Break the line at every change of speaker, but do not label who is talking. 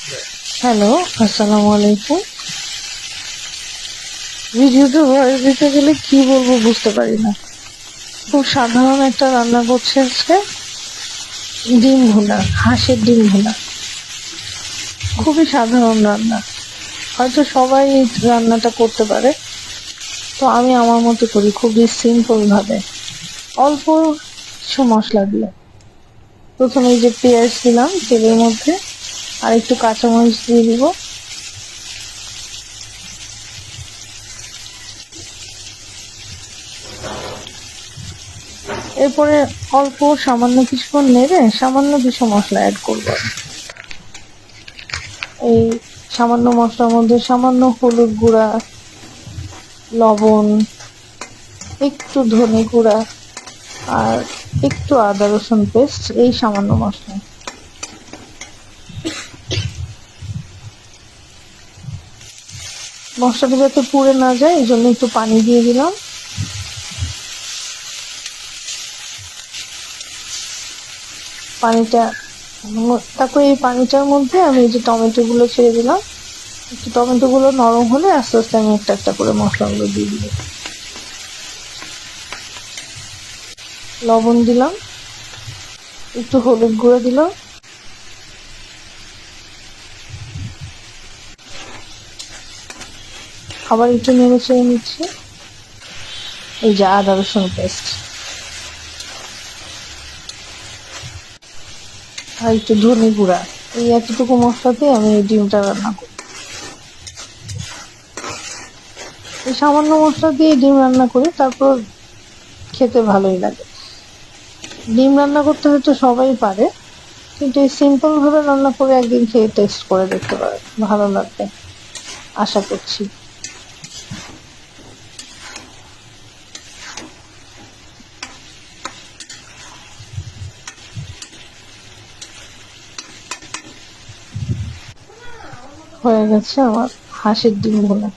Hello, আসসালামু আলাইকুম। ভিডিওতে ভয়েস দিতে গেলে কি বলবো বুঝতে পারি না। খুব সাধারণ একটা রান্না করছি আজকে, ডিম ভুনা, হাঁসের ডিম ভুনা। খুবই সাধারণ রান্না, হয়তো সবাই এই রান্নাটা করতে পারে। তো আমি আমার মতো করি, খুবই সিম্পল ভাবে, অল্প কিছু মশলা দিয়ে। প্রথমে এই যে পেঁয়াজ দিলাম তেলের মধ্যে, আর একটু কাঁচামরিচ দিয়ে দিব। এরপরে অল্প সামান্য কিছুক্ষণ নেড়ে সামান্য কিছু মশলা অ্যাড করব। এই সামান্য মশলার মধ্যে সামান্য হলুদ গুঁড়া, লবণ, একটু ধনে গুঁড়া, আর একটু আদা রসুন পেস্ট, এই সামান্য মশলা। মশলাটা যাতে পুড়ে না যায় এই জন্য একটু পানি দিয়ে দিলাম। পানিটা, তারপরে এই পানিটার মধ্যে আমি এই যে টমেটো গুলো ছেড়ে দিলাম। একটু টমেটো গুলো নরম হলে আস্তে আস্তে আমি একটা একটা করে মশলাগুলো দিয়ে দিব। লবণ দিলাম, একটু হলুদ গুঁড়ো দিলাম, আবার একটু নেড়ে চেড়ে নিচ্ছি। এই যে আদা রসুন পেস্ট, আর একটু ধনে গুঁড়া। এই এতটুকু মশলাতে আমি এই ডিমটা রান্না করি। এই সামান্য মশলা দিয়ে ডিম রান্না করি, তারপর খেতে ভালোই লাগে। ডিম রান্না করতে হয়তো সবাই পারে, কিন্তু এই সিম্পল ভাবে রান্না করে একদিন খেয়ে টেস্ট করে দেখতে পারে, ভালো লাগবে আশা করছি। হয়ে গেছে আমার হাঁসের ডিম ভুনা।